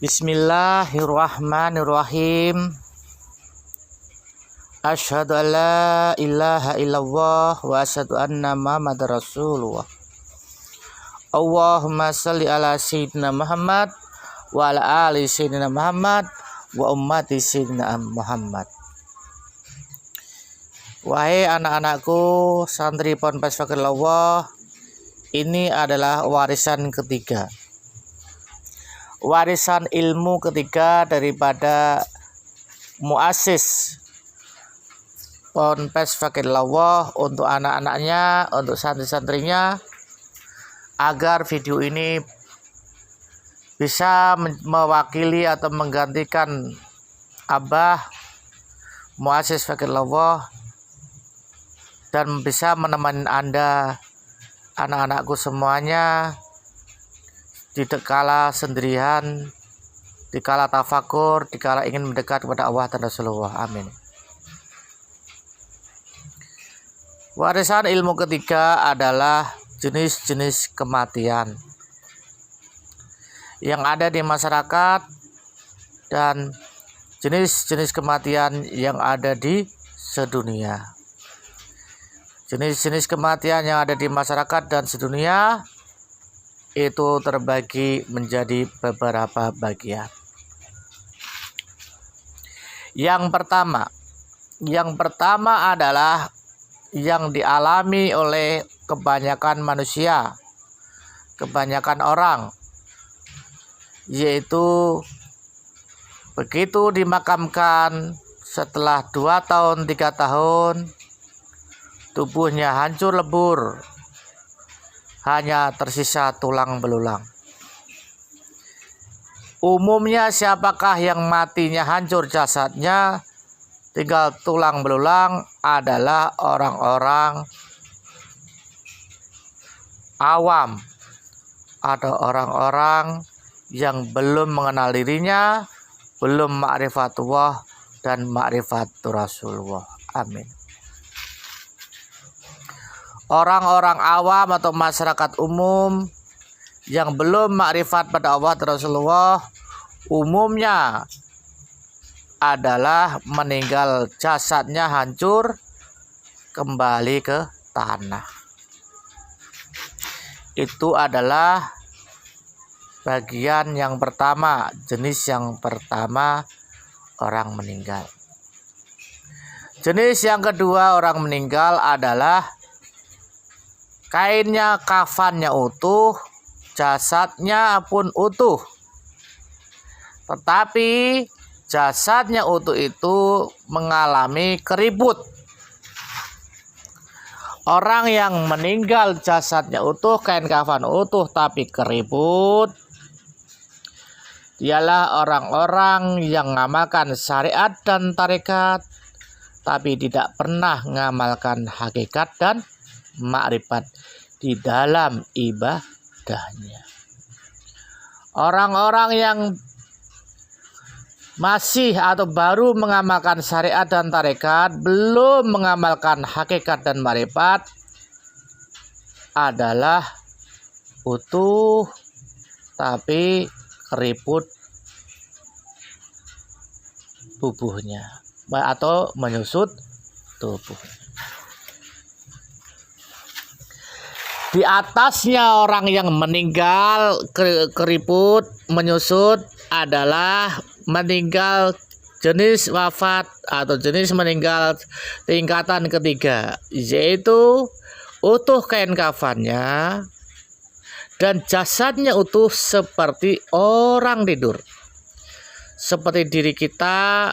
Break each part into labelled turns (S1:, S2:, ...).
S1: Bismillahirrahmanirrahim. Asyhadu an la ilaha illallah wa asyhadu anna Muhammadar Rasulullah. Allahumma shalli ala sayyidina Muhammad wa ala ali sayyidina Muhammad wa ummati sayyidina Muhammad. Wahai anak-anakku santri Ponpes Fakirullah, ini adalah warisan ketiga, warisan ilmu ketiga daripada muassis Ponpes Fakirullah untuk anak-anaknya, untuk santri-santrinya, agar video ini bisa mewakili atau menggantikan Abah muassis Fakirullah dan bisa menemani Anda, anak-anakku semuanya, di kala sendirian, di kala tafakur, di kala ingin mendekat kepada Allah dan Rasulullah. Amin. Warisan ilmu ketiga adalah jenis-jenis kematian yang ada di masyarakat dan jenis-jenis kematian yang ada di sedunia. Jenis-jenis kematian yang ada di masyarakat dan sedunia itu terbagi menjadi beberapa bagian. Yang pertama adalah yang dialami oleh kebanyakan manusia, kebanyakan orang, yaitu begitu dimakamkan setelah 2 tahun 3 tahun tubuhnya hancur lebur, hanya tersisa tulang belulang. Umumnya siapakah yang matinya hancur jasadnya tinggal tulang belulang adalah orang-orang awam atau orang-orang yang belum mengenal dirinya, belum ma'rifatullah dan ma'rifatur Rasulullah. Amin. Orang-orang awam atau masyarakat umum yang belum makrifat pada Allah dan Rasulullah umumnya adalah meninggal jasadnya hancur kembali ke tanah. Itu adalah bagian yang pertama, jenis yang pertama orang meninggal. Jenis yang kedua orang meninggal adalah kainnya, kafannya utuh, jasadnya pun utuh. Tetapi jasadnya utuh itu mengalami keriput. Orang yang meninggal jasadnya utuh, kain kafan utuh tapi keriput, dialah orang-orang yang mengamalkan syariat dan tarekat tapi tidak pernah mengamalkan hakikat dan makrifat di dalam ibadahnya. Orang-orang yang masih atau baru mengamalkan syariat dan tarekat, belum mengamalkan hakikat dan makrifat, adalah utuh tapi keriput tubuhnya atau menyusut tubuh. Di atasnya orang yang meninggal keriput menyusut adalah meninggal jenis wafat atau jenis meninggal tingkatan ketiga, yaitu utuh kain kafannya dan jasadnya utuh seperti orang tidur, seperti diri kita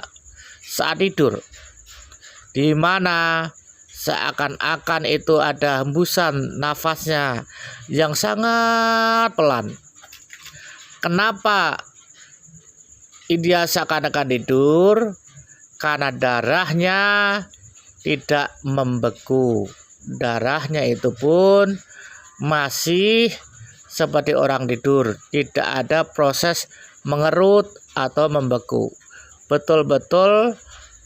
S1: saat tidur, di mana seakan-akan itu ada hembusan nafasnya yang sangat pelan. Kenapa dia seakan-akan tidur? Karena darahnya tidak membeku. Darahnya itu pun masih seperti orang tidur, tidak ada proses mengerut atau membeku. Betul-betul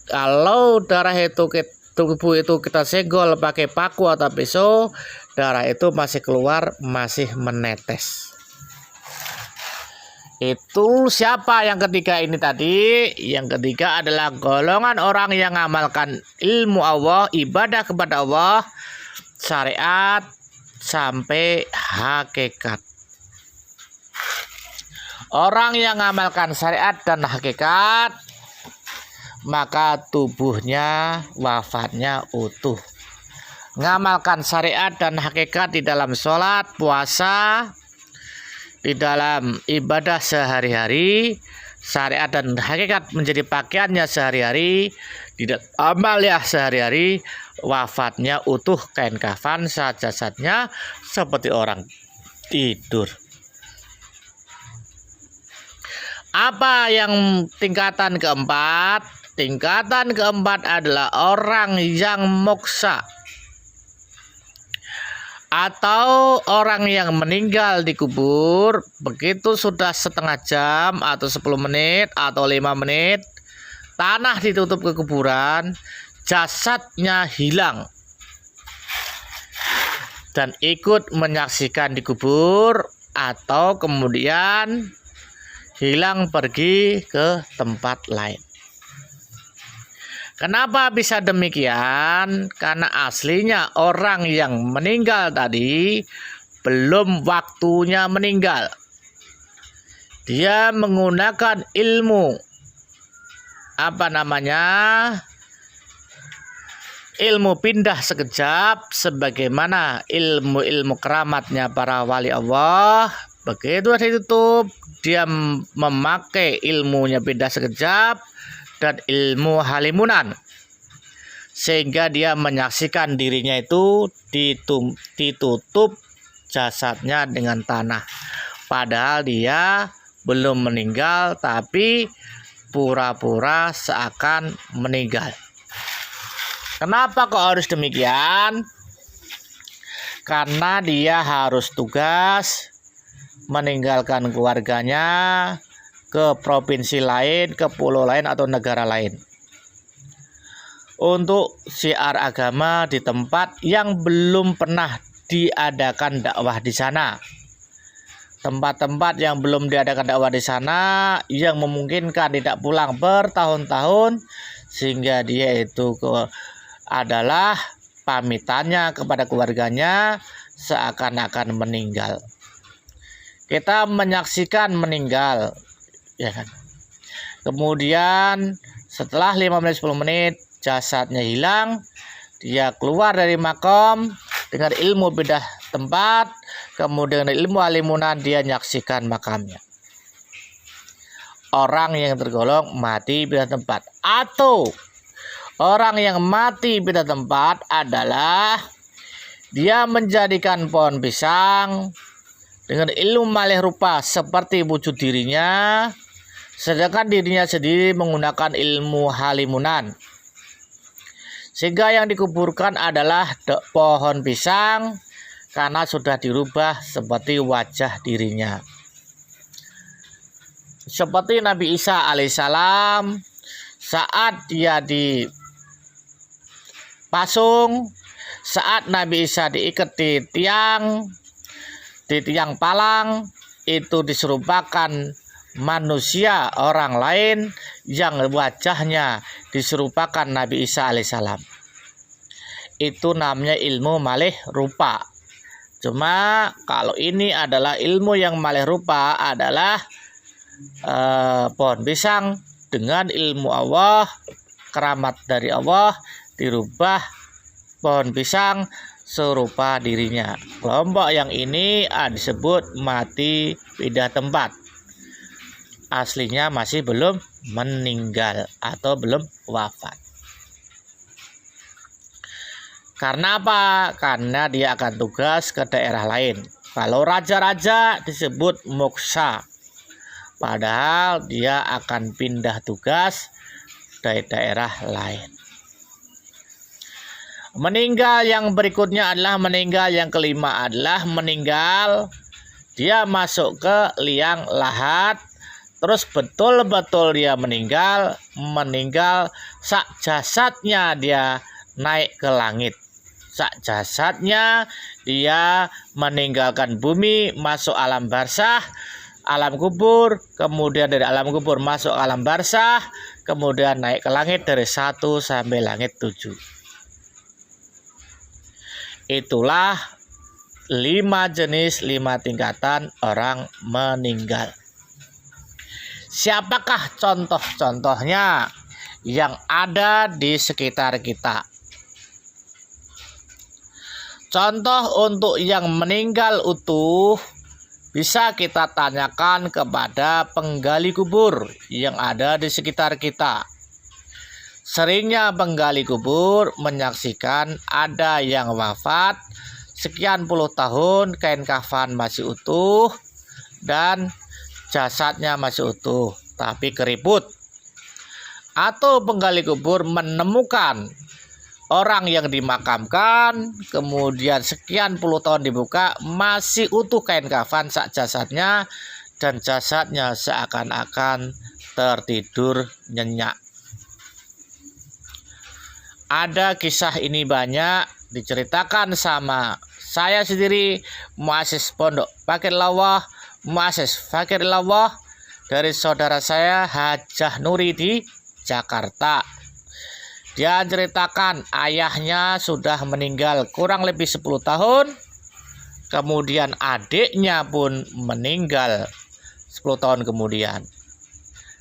S1: kalau darah itu tubuh itu kita senggol pakai paku atau pisau, darah itu masih keluar, masih menetes. Itu siapa yang ketiga ini tadi? Yang ketiga adalah golongan orang yang mengamalkan ilmu Allah, ibadah kepada Allah, syariat sampai hakikat. Orang yang mengamalkan syariat dan hakikat, maka tubuhnya, wafatnya utuh. Mengamalkan syariat dan hakikat di dalam sholat, puasa, di dalam ibadah sehari-hari, syariat dan hakikat menjadi pakaiannya sehari-hari, di dalam amal ya sehari-hari, wafatnya utuh, kain kafan jasadnya seperti orang tidur. Apa yang tingkatan keempat? Tingkatan keempat adalah orang yang moksa atau orang yang meninggal dikubur. Begitu sudah setengah jam atau 10 menit atau 5 menit, tanah ditutup ke kuburan, jasadnya hilang dan ikut menyaksikan dikubur, atau kemudian hilang pergi ke tempat lain. Kenapa bisa demikian? Karena aslinya orang yang meninggal tadi belum waktunya meninggal. Dia menggunakan ilmu ilmu pindah sekejap, sebagaimana ilmu-ilmu keramatnya para wali Allah. Begitu ditutup, dia memakai ilmunya pindah sekejap dan ilmu halimunan, sehingga dia menyaksikan dirinya itu ditutup jasadnya dengan tanah, padahal dia belum meninggal, tapi pura-pura seakan meninggal. Kenapa kok harus demikian? Karena dia harus tugas meninggalkan keluarganya ke provinsi lain, ke pulau lain atau negara lain, untuk syiar agama di tempat yang belum pernah diadakan dakwah di sana. Tempat-tempat yang belum diadakan dakwah di sana, yang memungkinkan tidak pulang bertahun-tahun, sehingga dia itu adalah pamitannya kepada keluarganya seakan-akan meninggal. Kita menyaksikan meninggal, ya kan? Kemudian setelah 5 menit 10 menit jasadnya hilang, dia keluar dari makom dengan ilmu bedah tempat, kemudian dengan ilmu halimunan dia menyaksikan makamnya. Orang yang tergolong mati bedah tempat. Atau orang yang mati bedah tempat adalah dia menjadikan pohon pisang dengan ilmu malih rupa seperti wujud dirinya, sedangkan dirinya sendiri menggunakan ilmu halimunan, sehingga yang dikuburkan adalah pohon pisang karena sudah dirubah seperti wajah dirinya. Seperti Nabi Isa alaihissalam, saat dia dipasung, saat Nabi Isa diikat di tiang palang, itu diserupakan manusia orang lain yang wajahnya diserupakan Nabi Isa alaihissalam. Itu namanya ilmu malih rupa. Cuma kalau ini adalah ilmu yang malih rupa adalah pohon pisang dengan ilmu Allah, keramat dari Allah, dirubah pohon pisang serupa dirinya. Kelompok yang ini disebut mati pindah tempat. Aslinya masih belum meninggal atau belum wafat. Karena apa? Karena dia akan tugas ke daerah lain. Kalau raja-raja disebut moksa, padahal dia akan pindah tugas dari daerah lain. Meninggal yang berikutnya adalah meninggal yang kelima adalah meninggal dia masuk ke liang lahat, terus betul-betul dia meninggal sak jasadnya dia naik ke langit, sak jasadnya dia meninggalkan bumi masuk alam barzah, alam kubur, kemudian dari alam kubur masuk ke alam barzah, kemudian naik ke langit dari 1 sampai langit 7. Itulah 5 jenis, 5 tingkatan orang meninggal. Siapakah contoh-contohnya yang ada di sekitar kita? Contoh untuk yang meninggal utuh bisa kita tanyakan kepada penggali kubur yang ada di sekitar kita. Seringnya penggali kubur menyaksikan ada yang wafat sekian puluh tahun, kain kafan masih utuh dan jasadnya masih utuh, tapi keriput. Atau penggali kubur menemukan orang yang dimakamkan, kemudian sekian puluh tahun dibuka, masih utuh kain kafan sak jasadnya, dan jasadnya seakan-akan tertidur nyenyak. Ada kisah ini banyak diceritakan sama saya sendiri, muassis Pondok Fakirillah, muassis Fakirillah, dari saudara saya Hajah Nuri di Jakarta. Dia ceritakan ayahnya sudah meninggal kurang lebih 10 tahun. Kemudian adiknya pun meninggal 10 tahun kemudian.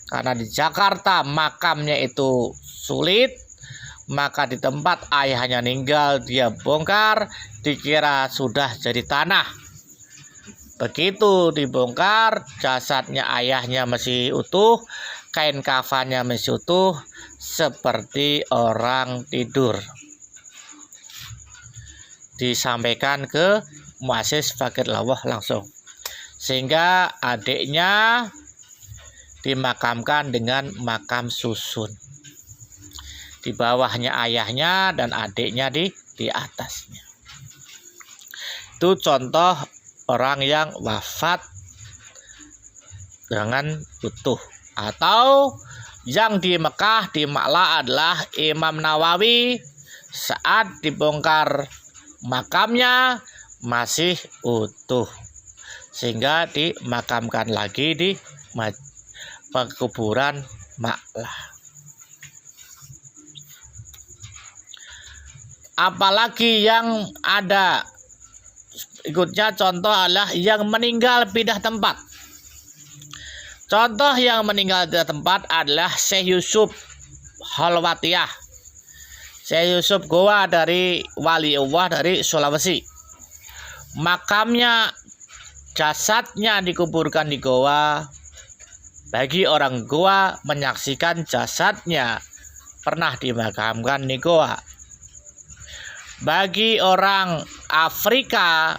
S1: Karena di Jakarta makamnya itu sulit, maka di tempat ayahnya meninggal dia bongkar, dikira sudah jadi tanah. Begitu dibongkar, jasadnya ayahnya masih utuh, kain kafannya masih utuh, seperti orang tidur. Disampaikan ke muassis Fakirillah langsung, sehingga adiknya dimakamkan dengan makam susun. Di bawahnya ayahnya dan adiknya di atasnya. Itu contoh orang yang wafat dengan utuh. Atau yang di Mekah, di Ma'la adalah Imam Nawawi, saat dibongkar makamnya masih utuh, sehingga dimakamkan lagi di pekuburan Ma'la. Apalagi yang ada ikutnya contoh adalah yang meninggal pindah tempat. Contoh yang meninggal di tempat adalah Syekh Yusuf Holwatiyah. Syekh Yusuf Goa dari Waliullah dari Sulawesi. Makamnya, jasadnya dikuburkan di Goa. Bagi orang Goa menyaksikan jasadnya pernah dimakamkan di Goa. Bagi orang Afrika,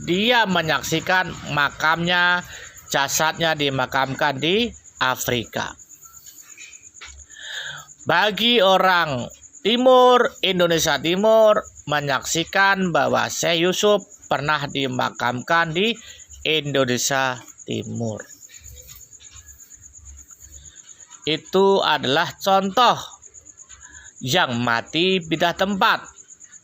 S1: dia menyaksikan makamnya, jasadnya dimakamkan di Afrika. Bagi orang Timur, Indonesia Timur, menyaksikan bahwa Syekh Yusuf pernah dimakamkan di Indonesia Timur. Itu adalah contoh yang mati pindah tempat.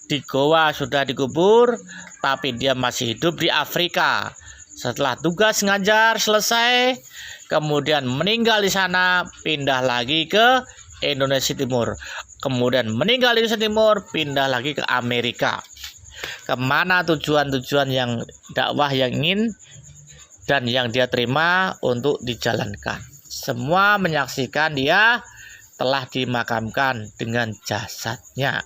S1: Di Goa sudah dikubur, tapi dia masih hidup di Afrika. Setelah tugas ngajar selesai, kemudian meninggal di sana, pindah lagi ke Indonesia Timur. Kemudian meninggal di Indonesia Timur, pindah lagi ke Amerika. Kemana tujuan-tujuan yang dakwah yang ingin dan yang dia terima untuk dijalankan. Semua menyaksikan dia telah dimakamkan dengan jasadnya.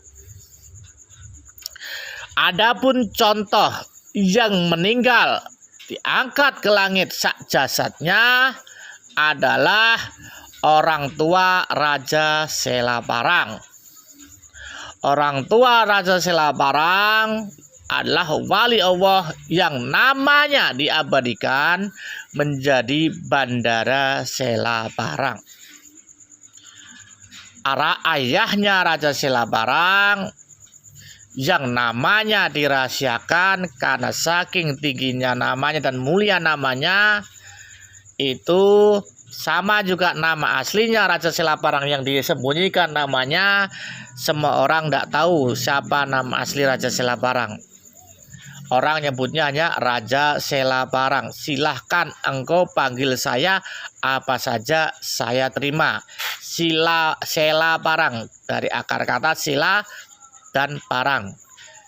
S1: Adapun contoh yang meninggal diangkat ke langit sak jasadnya adalah orang tua Raja Selaparang. Orang tua Raja Selaparang adalah wali Allah yang namanya diabadikan menjadi Bandara Selaparang. Ayahnya Raja Selaparang yang namanya dirahasiakan karena saking tingginya namanya dan mulia namanya, itu sama juga nama aslinya Raja Selaparang yang disembunyikan namanya. Semua orang tidak tahu siapa nama asli Raja Selaparang. Orang nyebutnya hanya Raja Selaparang. Silahkan engkau panggil saya apa saja saya terima. Selaparang dari akar kata sila dan parang.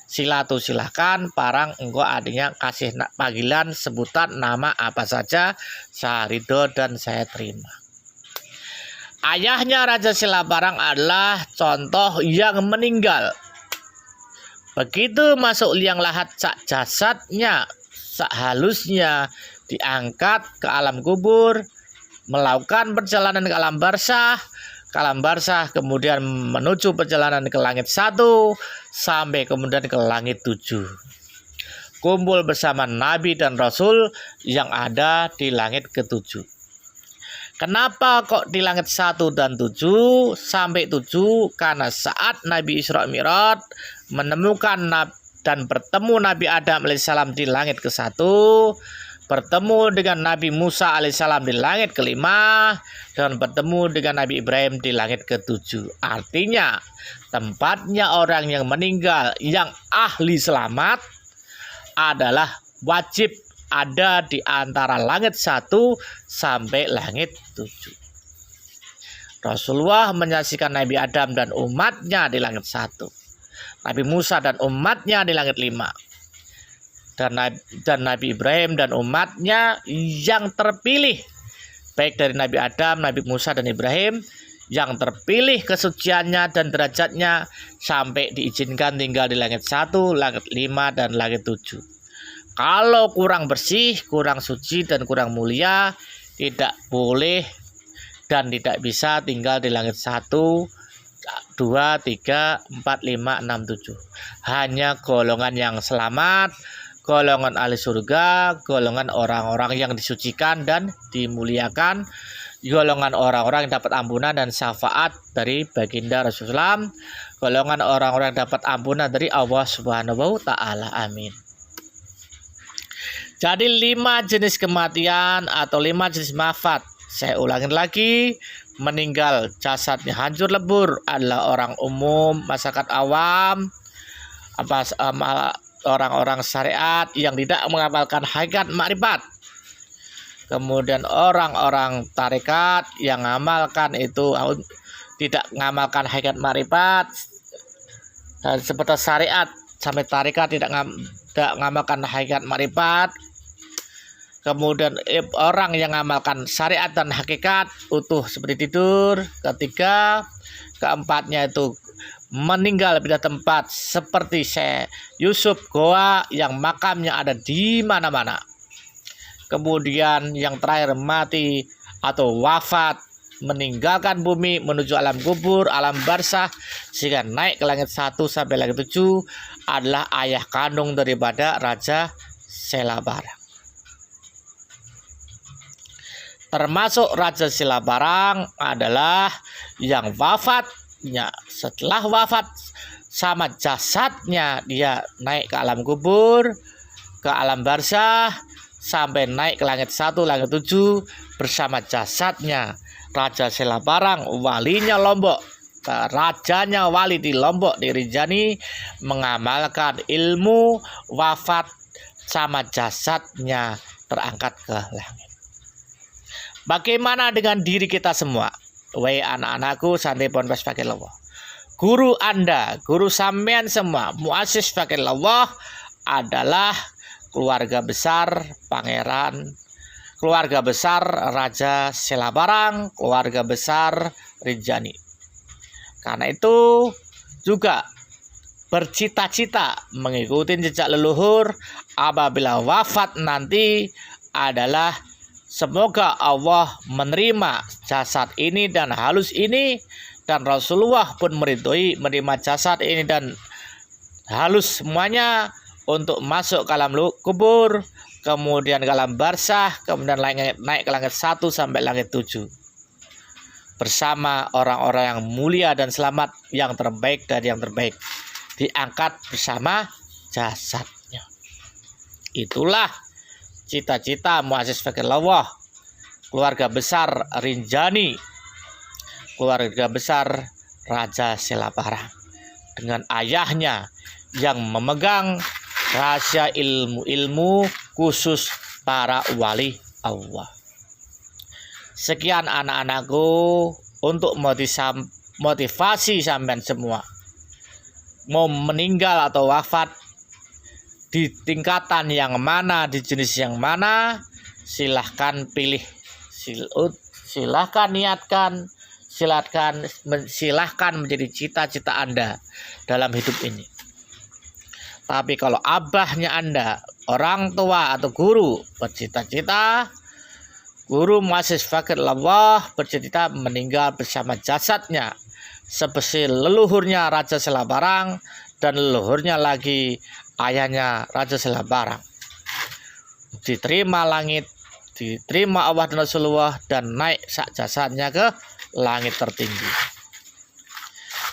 S1: Sila itu silahkan, parang engkau artinya kasih panggilan sebutan nama apa saja saya ridho dan saya terima. Ayahnya Raja Selaparang adalah contoh yang meninggal. Begitu masuk liang lahat, sak jasadnya, sak halusnya diangkat ke alam kubur, melakukan perjalanan ke alam barzah. Ke alam barzah kemudian menuju perjalanan ke langit 1 sampai kemudian ke langit 7. Kumpul bersama Nabi dan Rasul yang ada di langit ke-7. Kenapa kok di langit 1 dan 7 sampai 7? Karena saat Nabi Isra Mi'raj menemukan dan bertemu Nabi Adam alaihissalam di langit ke-1, bertemu dengan Nabi Musa alaihissalam di langit ke-5, dan bertemu dengan Nabi Ibrahim di langit ke-7. Artinya tempatnya orang yang meninggal yang ahli selamat adalah wajib ada di antara langit 1 sampai langit 7. Rasulullah menyaksikan Nabi Adam dan umatnya di langit 1. Nabi Musa dan umatnya di langit 5. Dan Nabi Ibrahim dan umatnya yang terpilih, baik dari Nabi Adam, Nabi Musa dan Ibrahim, yang terpilih kesuciannya dan derajatnya sampai diizinkan tinggal di langit 1, langit 5, dan langit 7. Kalau kurang bersih, kurang suci, dan kurang mulia, tidak boleh dan tidak bisa tinggal di langit 1, 2, 3, 4, 5, 6, 7. Hanya golongan yang selamat, golongan ahli surga, golongan orang-orang yang disucikan dan dimuliakan, golongan orang-orang yang dapat ampunan dan syafaat dari baginda Rasulullah, golongan orang-orang yang dapat ampunan dari Allah Subhanahu wa Ta'ala. Amin. Jadi 5 jenis kematian atau 5 jenis wafat. Saya ulangi lagi, meninggal jasadnya hancur lebur adalah orang umum, masyarakat awam, orang-orang syariat yang tidak mengamalkan hakikat makrifat. Kemudian orang-orang tarekat yang mengamalkan itu tidak mengamalkan hakikat makrifat, dan seperti syariat sampai tarekat tidak mengamalkan hakikat makrifat. Kemudian orang yang mengamalkan syariat dan hakikat utuh seperti tidur. Ketiga, keempatnya itu meninggal pindah tempat seperti Syekh Yusuf Goa yang makamnya ada di mana-mana. Kemudian yang terakhir mati atau wafat, meninggalkan bumi menuju alam kubur, alam barzah, sehingga naik ke langit 1 sampai langit 7 adalah ayah kandung daripada Raja Selaparang. Termasuk Raja Selaparang adalah yang wafatnya setelah wafat sama jasadnya dia naik ke alam kubur, ke alam barzah, sampai naik ke langit 1, langit 7 bersama jasadnya. Raja Selaparang, walinya Lombok, rajanya wali di Lombok di Rinjani, mengamalkan ilmu wafat sama jasadnya terangkat ke langit. Bagaimana dengan diri kita semua? Wahai anak-anakku, santri Ponpes Fakih Allah, guru Anda, guru sampean semua, muassis Fakih Allah adalah keluarga besar pangeran, keluarga besar Raja Selaparang, keluarga besar Rinjani. Karena itu juga bercita-cita mengikuti jejak leluhur apabila wafat nanti adalah semoga Allah menerima jasad ini dan halus ini, dan Rasulullah pun menerima jasad ini dan halus semuanya untuk masuk ke alam kubur, kemudian ke alam barzah, kemudian naik ke langit 1 sampai langit 7 bersama orang-orang yang mulia dan selamat, yang terbaik dari yang terbaik, diangkat bersama jasadnya. Itulah cita-cita muassis Fakih Allah, keluarga besar Rinjani, keluarga besar Raja Selaparang, dengan ayahnya yang memegang rahasia ilmu khusus para wali Allah. Sekian anak-anakku untuk motivasi sampean semua. Mau meninggal atau wafat di tingkatan yang mana, di jenis yang mana, silahkan pilih, silahkan niatkan, silahkan menjadi cita-cita Anda dalam hidup ini. Tapi kalau abahnya Anda, orang tua atau guru bercita-cita, guru muassis fakir Allah bercita-cita meninggal bersama jasadnya seperti leluhurnya Raja Selabarang dan leluhurnya lagi ayahnya Raja Selabarang. Diterima langit, diterima Allah dan Rasulullah, dan naik sak jasadnya ke langit tertinggi.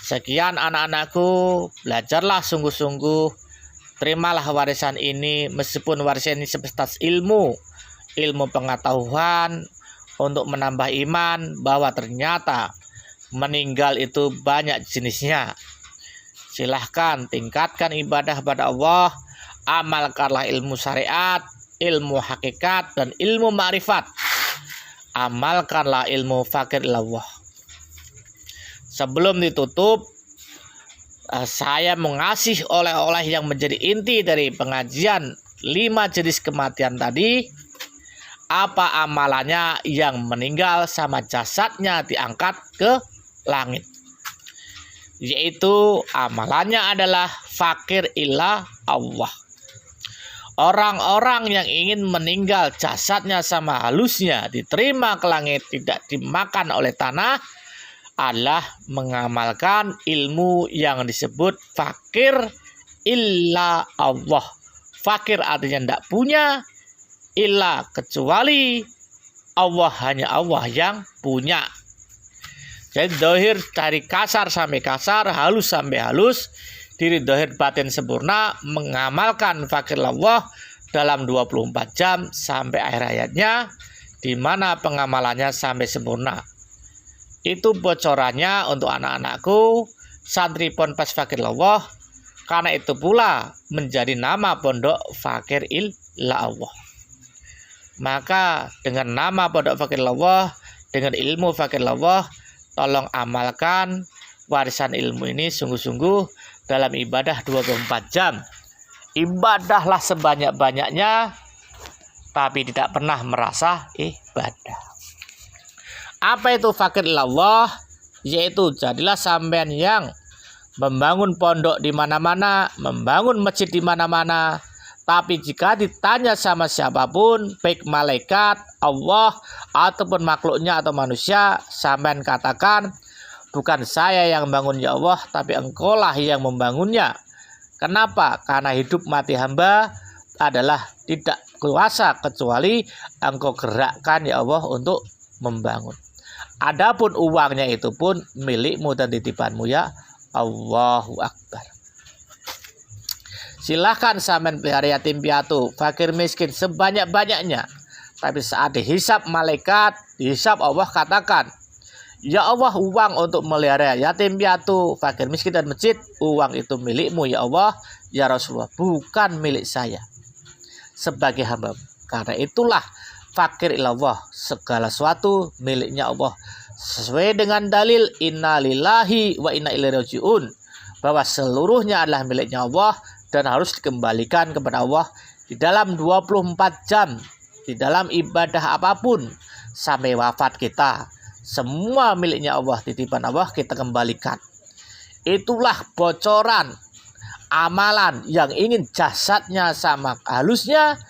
S1: Sekian anak-anakku, belajarlah sungguh-sungguh, terimalah warisan ini, meskipun warisan ini sebatas ilmu pengetahuan untuk menambah iman bahwa ternyata meninggal itu banyak jenisnya. Silahkan tingkatkan ibadah pada Allah, amalkanlah ilmu syariat, ilmu hakikat, dan ilmu ma'rifat. Amalkanlah ilmu fakir Allah. Sebelum ditutup, saya mengasih oleh-oleh yang menjadi inti dari pengajian 5 jenis kematian tadi. Apa amalannya yang meninggal sama jasadnya diangkat ke langit? Yaitu amalannya adalah fakir ila Allah. Orang-orang yang ingin meninggal jasadnya sama halusnya diterima ke langit, tidak dimakan oleh tanah, adalah mengamalkan ilmu yang disebut fakir illa Allah. Fakir artinya tidak punya, illa kecuali Allah, hanya Allah yang punya. Jadi dohir dari kasar sampai kasar, halus sampai halus, diri dohir batin sempurna, mengamalkan fakir Allah dalam 24 jam sampai akhir hayatnya, di mana pengamalannya sampai sempurna. Itu bocorannya untuk anak-anakku, santri Ponpes Fakir Allah. Karena itu pula menjadi nama pondok Fakir illa Allah. Maka dengan nama pondok Fakir Allah, dengan ilmu Fakir Allah, tolong amalkan warisan ilmu ini sungguh-sungguh dalam ibadah 24 jam. Ibadahlah sebanyak-banyaknya, tapi tidak pernah merasa ibadah. Apa itu fakir ilallah? Yaitu jadilah sampean yang membangun pondok di mana-mana, membangun masjid di mana-mana, tapi jika ditanya sama siapapun, baik malaikat, Allah, ataupun makhluknya atau manusia, sampean katakan, bukan saya yang membangun ya Allah, tapi engkaulah yang membangunnya. Kenapa? Karena hidup mati hamba adalah tidak kuasa kecuali engkau gerakkan ya Allah untuk membangun. Adapun uangnya itu pun milikmu dan titipanmu ya Allahu Akbar. Silahkan sampean pelihara yatim piatu, fakir miskin sebanyak-banyaknya. Tapi saat dihisap malaikat, dihisap Allah, katakan, ya Allah, uang untuk melihara yatim piatu, fakir miskin dan masjid, uang itu milikmu ya Allah, ya Rasulullah, bukan milik saya sebagai hamba. Karena itulah fakir ilallah, segala sesuatu miliknya Allah, sesuai dengan dalil inna lillahi wa inna ilaihi rajiun, bahwa seluruhnya adalah miliknya Allah dan harus dikembalikan kepada Allah di dalam 24 jam, di dalam ibadah apapun sampai wafat kita. Semua miliknya Allah, titipan Allah, kita kembalikan. Itulah bocoran amalan yang ingin jasadnya sama halusnya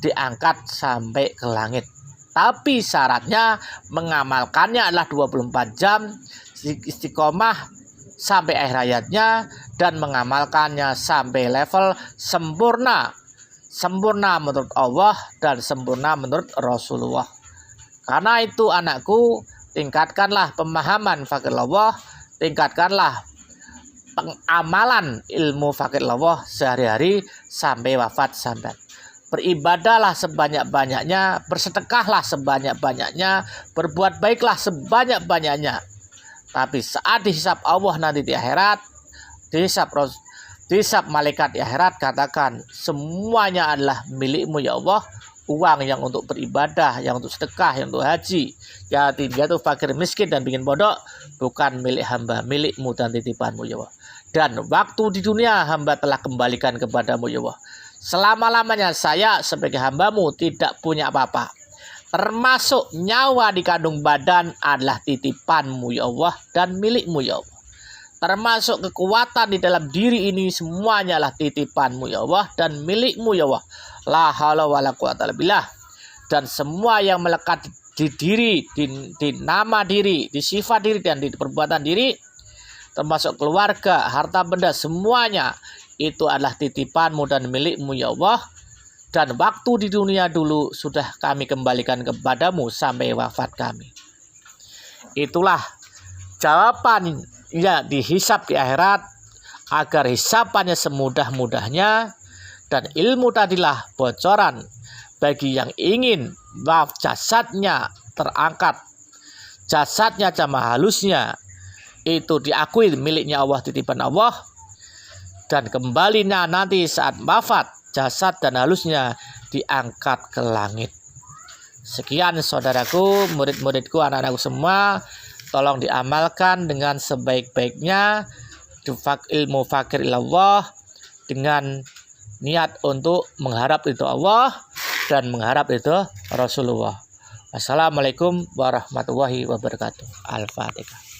S1: diangkat sampai ke langit. Tapi syaratnya mengamalkannya adalah 24 jam istiqomah sampai akhir hayatnya, dan mengamalkannya sampai level sempurna. Sempurna menurut Allah dan sempurna menurut Rasulullah. Karena itu anakku, tingkatkanlah pemahaman fakir Allah, tingkatkanlah pengamalan ilmu fakir Allah sehari-hari sampai wafat sampai. Beribadahlah sebanyak-banyaknya, bersedekahlah sebanyak-banyaknya, berbuat baiklah sebanyak-banyaknya. Tapi saat dihisap Allah nanti di akhirat, Hisab malaikat di akhirat katakan semuanya adalah milikmu ya Allah. Uang yang untuk beribadah, yang untuk sedekah, yang untuk haji, yatim piatu, fakir miskin dan bikin pondok bukan milik hamba, milikmu dan titipanmu ya Allah. Dan waktu di dunia hamba telah kembalikan kepadamu ya Allah. Selama-lamanya saya sebagai hambamu tidak punya apa-apa. Termasuk nyawa di kandung badan adalah titipanmu ya Allah dan milikmu ya Allah. Termasuk kekuatan di dalam diri ini semuanya adalah titipanmu ya Allah dan milikmu ya Allah. La haula wala quwata illa billah. Dan semua yang melekat di diri, di nama diri, di sifat diri dan di perbuatan diri, termasuk keluarga, harta benda, semuanya itu adalah titipanmu dan milikmu ya Allah. Dan waktu di dunia dulu sudah kami kembalikan kepadamu sampai wafat kami. Itulah jawaban ya dihisab di akhirat, agar hisabannya semudah-mudahnya. Dan ilmu tadilah bocoran bagi yang ingin jasadnya terangkat, jasadnya jamaah halusnya itu diakui miliknya Allah, titipan Allah. Dan kembalinya nanti saat wafat jasad dan halusnya diangkat ke langit. Sekian saudaraku, murid-muridku, anak-anakku semua, tolong diamalkan dengan sebaik-baiknya ilmu fakir ilallah, dengan niat untuk mengharap itu Allah dan mengharap itu Rasulullah. Wassalamualaikum warahmatullahi wabarakatuh. Al-Fatihah.